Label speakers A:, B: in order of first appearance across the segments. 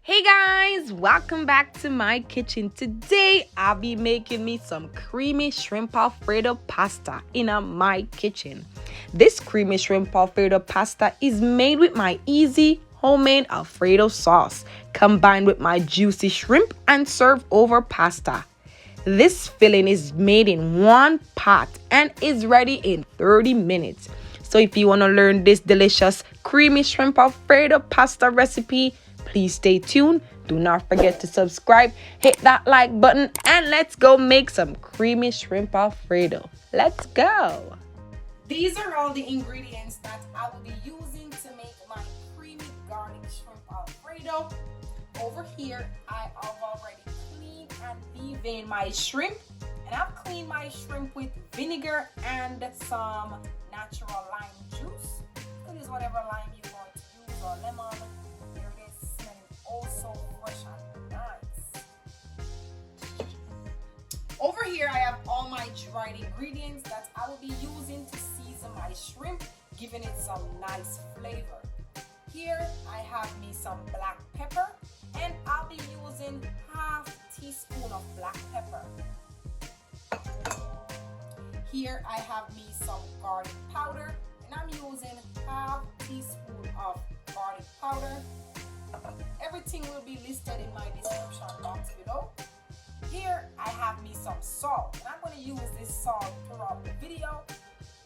A: Hey guys, welcome back to my kitchen. Today I'll be making me some creamy shrimp Alfredo pasta in my kitchen. This creamy shrimp Alfredo pasta is made with my easy homemade Alfredo sauce combined with my juicy shrimp and served over pasta. This filling is made in one pot and is ready in 30 minutes. So if you want to learn this delicious creamy shrimp Alfredo pasta recipe, please stay tuned. Do not forget to subscribe, hit that like button, and let's go make some creamy shrimp Alfredo. Let's go. These are all the ingredients that I will be using to make my creamy garlic shrimp Alfredo. Over here, I have already cleaned and deveined my shrimp. And I've cleaned my shrimp with vinegar and some natural lime juice. You can use whatever lime you want to use or lemon. Here it is, smelling also fresh and nice. Over here, I have all my dried ingredients that I will be using to season my shrimp, giving it some nice flavor. Here, I have me some black pepper, and I'll be using half teaspoon of black pepper. Here I have me some garlic powder, and I'm using half teaspoon of garlic powder. Everything will be listed in my description box below. Here I have me some salt, and I'm going to use this salt throughout the video.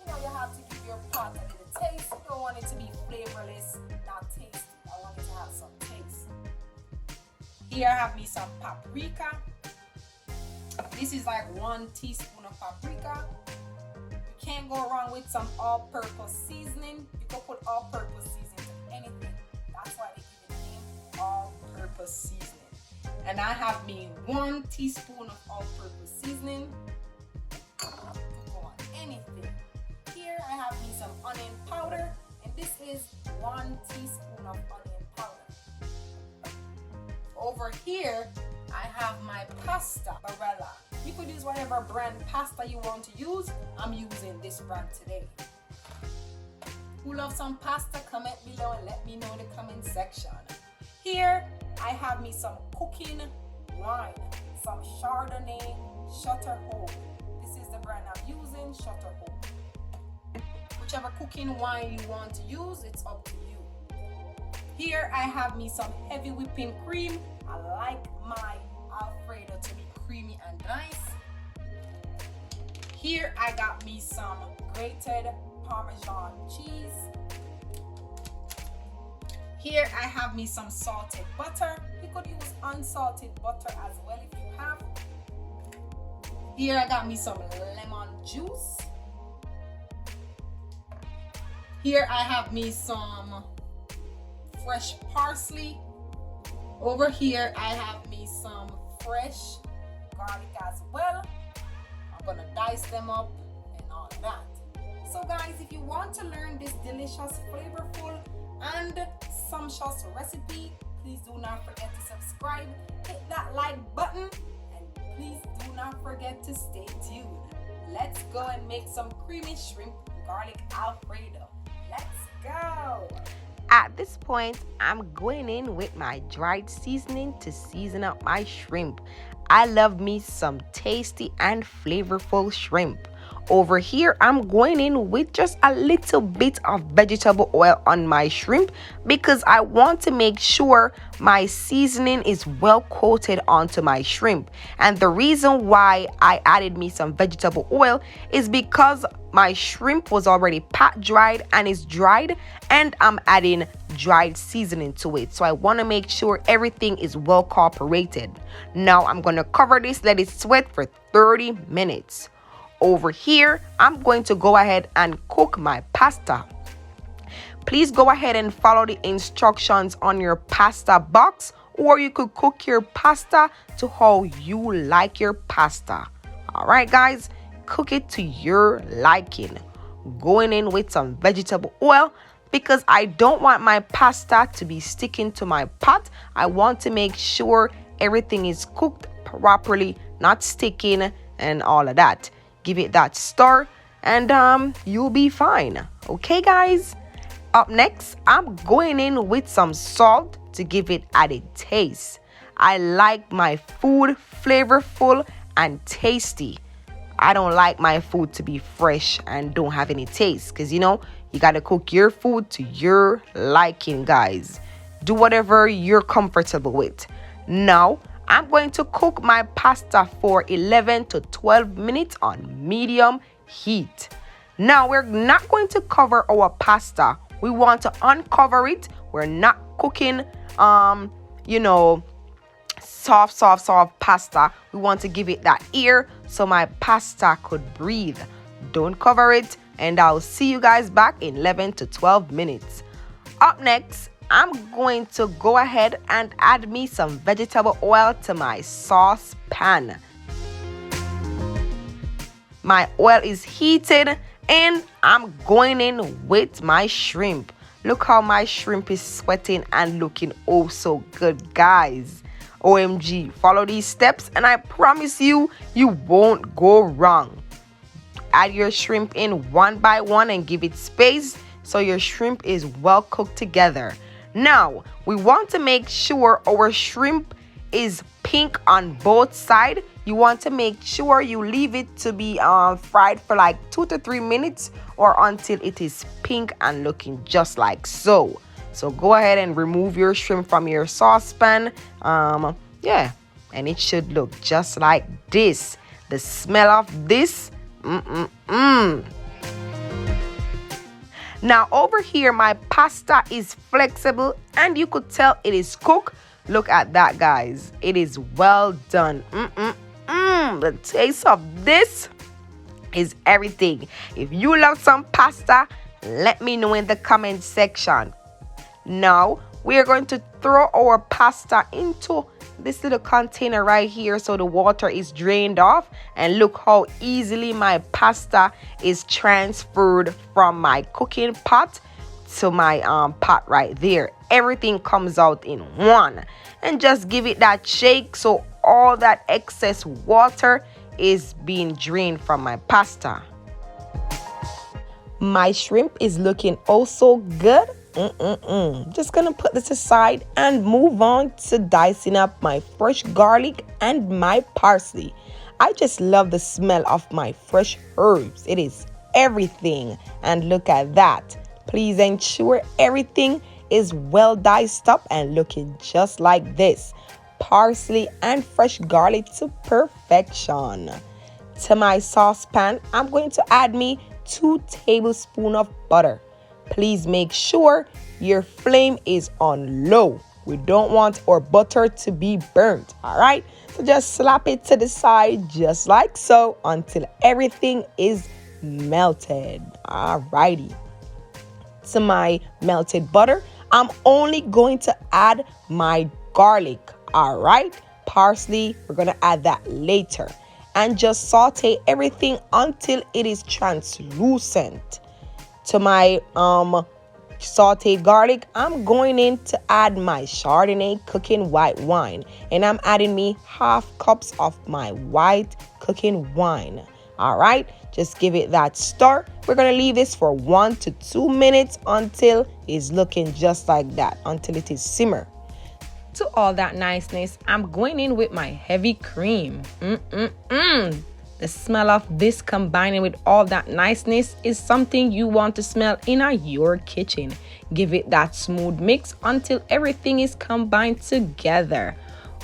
A: You know, you have to give your pot a little taste. You don't want it to be flavorless, not tasty. I want it to have some taste. Here I have me some paprika. This is like 1 teaspoon of paprika. You can't go wrong with some all-purpose seasoning. You can put all-purpose seasoning to anything. That's why they give it the name all-purpose seasoning. And I have me 1 teaspoon of all-purpose seasoning. Go on anything. Here I have me some onion powder, and this is 1 teaspoon of onion powder. Over here, I have my pasta barella. You could use whatever brand pasta you want to use. I'm using this brand today. Who loves some pasta? Comment below and let me know in the comment section. Here I have me some cooking wine, some Chardonnay Shutter Hole. This is the brand I'm using, Shutter Hole. Whichever cooking wine you want to use, it's up to you. Here I have me some heavy whipping cream. I like my Alfredo to be creamy and nice. Here I got me some grated Parmesan cheese. Here I have me some salted butter. You could use unsalted butter as well if you have. Here I got me some lemon juice. Here I have me some fresh parsley. Over here I have me some fresh garlic as well. I'm gonna dice them up and all that. So guys, if you want to learn this delicious, flavorful, and sumptuous recipe, please do not forget to subscribe, hit that like button, and please do not forget to stay tuned. Let's go and make some creamy shrimp garlic Alfredo. Let's go! At this point, I'm going in with my dried seasoning to season up my shrimp. I love me some tasty and flavorful shrimp. Over here, I'm going in with just a little bit of vegetable oil on my shrimp because I want to make sure my seasoning is well coated onto my shrimp. And the reason why I added me some vegetable oil is because my shrimp was already pat dried and is dried, and I'm adding dried seasoning to it. So I want to make sure everything is well cooperated. Now I'm going to cover this, let it sweat for 30 minutes. Over here, I'm going to go ahead and cook my pasta. Please go ahead and follow the instructions on your pasta box, or you could cook your pasta to how you like your pasta. All right, guys, cook it to your liking. Going in with some vegetable oil because I don't want my pasta to be sticking to my pot. I want to make sure everything is cooked properly, not sticking and all of that. Give it that stir and you'll be fine. Okay, guys? Up next, I'm going in with some salt
B: to give it added taste. I like my food flavorful and tasty. I don't like my food to be fresh and don't have any taste, because you gotta cook your food to your liking, guys. Do whatever you're comfortable with. Now I'm going to cook my pasta for 11 to 12 minutes on medium heat. Now we're not going to cover our pasta. We want to uncover it. We're not cooking soft pasta. We want to give it that air so my pasta could breathe. Don't cover it, and I'll see you guys back in 11 to 12 minutes. Up next, I'm going to go ahead and add me some vegetable oil to my saucepan. My oil is heated and I'm going in with my shrimp. Look how my shrimp is sweating and looking oh so good, guys. OMG, follow these steps and I promise you won't go wrong. Add your shrimp in one by one and give it space so your shrimp is well cooked together. Now, we want to make sure our shrimp is pink on both sides. You want to make sure you leave it to be fried for like 2 to 3 minutes or until it is pink and looking just like so. So go ahead and remove your shrimp from your saucepan. And it should look just like this. The smell of this, Now over here, my pasta is flexible and you could tell it is cooked. Look at that, guys. It is well done. The taste of this is everything. If you love some pasta, let me know in the comment section. Now we are going to throw our pasta into this little container right here so the water is drained off, and look how easily my pasta is transferred from my cooking pot to my pot right there. Everything comes out in one, and just give it that shake so all that excess water is being drained from my pasta. My shrimp is looking oh so good. Just gonna put this aside and move on to dicing up my fresh garlic and my parsley. I just love the smell of my fresh herbs. It is everything. And look at that. Please ensure everything is well diced up and looking just like this. Parsley and fresh garlic to perfection. To my saucepan, I'm going to add me 2 tablespoons of butter. Please make sure your flame is on low. We don't want our butter to be burnt, all right? So just slap it to the side just like so until everything is melted. All righty. To my melted butter, I'm only going to add my garlic, all right? Parsley, we're going to add that later. And just saute everything until it is translucent. To my sauteed garlic, I'm going in to add my Chardonnay cooking white wine. And I'm adding me 1/2 cups of my white cooking wine. All right, just give it that stir. We're going to leave this for 1 to 2 minutes until it's looking just like that, until it is simmer. To all that niceness, I'm going in with my heavy cream. The smell of this combining with all that niceness is something you want to smell in your kitchen. Give it that smooth mix until everything is combined together.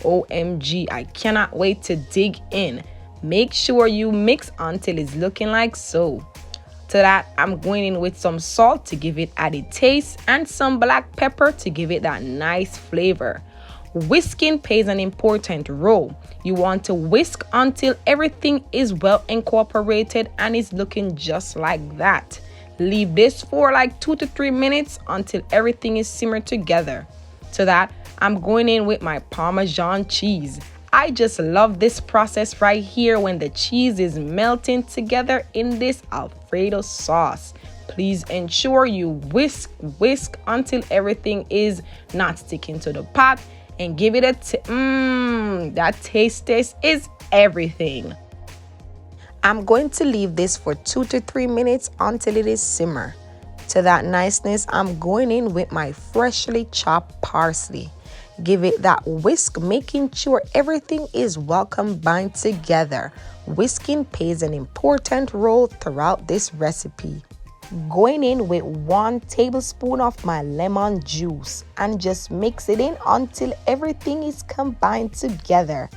B: OMG, I cannot wait to dig in. Make sure you mix until it's looking like so. To that, I'm going in with some salt to give it added taste and some black pepper to give it that nice flavor. Whisking plays an important role. You want to whisk until everything is well incorporated and is looking just like that. Leave this for like 2 to 3 minutes until everything is simmered together. To that, I'm going in with my Parmesan cheese. I just love this process right here when the cheese is melting together in this Alfredo sauce. Please ensure you whisk until everything is not sticking to the pot. And give it that taste is everything. I'm going to leave this for 2 to 3 minutes until it is simmer. To that niceness, I'm going in with my freshly chopped parsley. Give it that whisk, making sure everything is well combined together. Whisking plays an important role throughout this recipe. Going in with 1 tablespoon of my lemon juice and just mix it in until everything is combined together.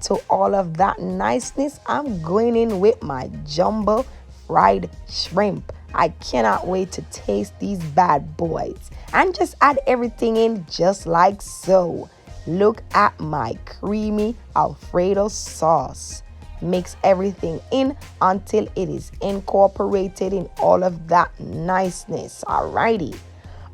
B: To all of that niceness, I'm going in with my jumbo fried shrimp. I cannot wait to taste these bad boys. And just add everything in just like so. Look at my creamy Alfredo sauce. Mix everything in until it is incorporated in all of that niceness. Alrighty.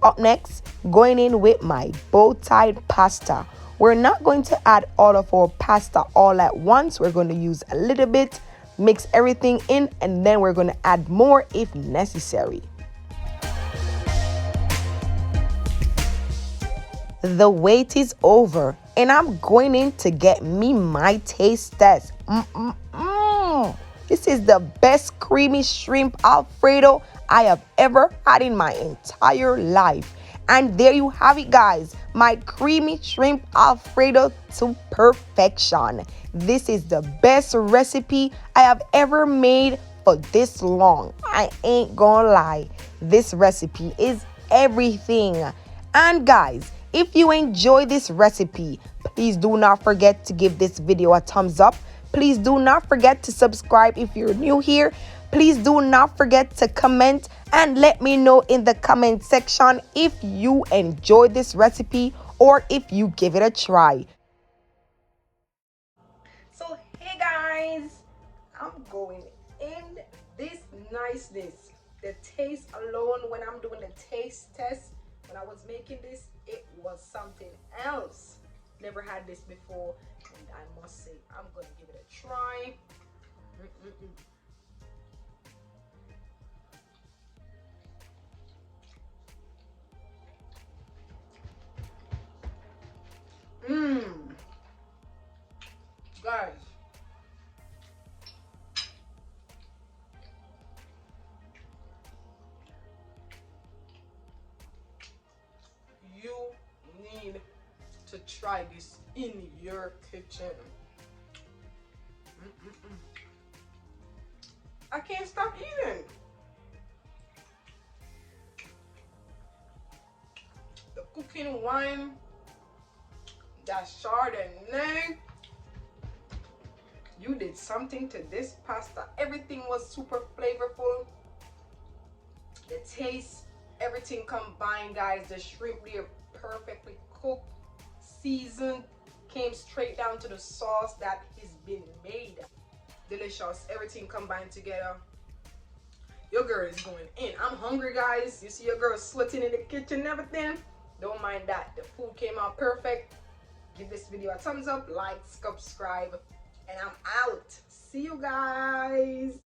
B: Up next, going in with my bow-tied pasta. We're not going to add all of our pasta all at once. We're going to use a little bit, mix everything in, and then we're going to add more if necessary. The wait is over, and I'm going in to get me my taste test. This is the best creamy shrimp Alfredo I have ever had in my entire life. And there you have it, guys. My creamy shrimp Alfredo to perfection. This is the best recipe I have ever made for this long. I ain't gonna lie. This recipe is everything. And guys, if you enjoy this recipe, please do not forget to give this video a thumbs up. Please do not forget to subscribe if you're new here. Please do not forget to comment and let me know in the comment section if you enjoyed this recipe or if you give it a try. So hey guys, I'm going in this niceness. The taste alone, when I'm doing the taste test, when I was making this, it was something else. Never had this before, and I must say I'm gonna give it a try. Guys, you need to try this in your kitchen. I can't stop eating. The cooking wine, that Chardonnay, you did something to this pasta. Everything was super flavorful. The taste, everything combined, guys. The shrimp, they're perfectly cooked, seasoned, came straight down to the sauce that has been made. Delicious, everything combined together. Your girl is going in. I'm hungry, guys. You see your girl sweating in the kitchen and everything. Don't mind that. The food came out perfect. Give this video a thumbs up, like, subscribe, and I'm out. See you guys.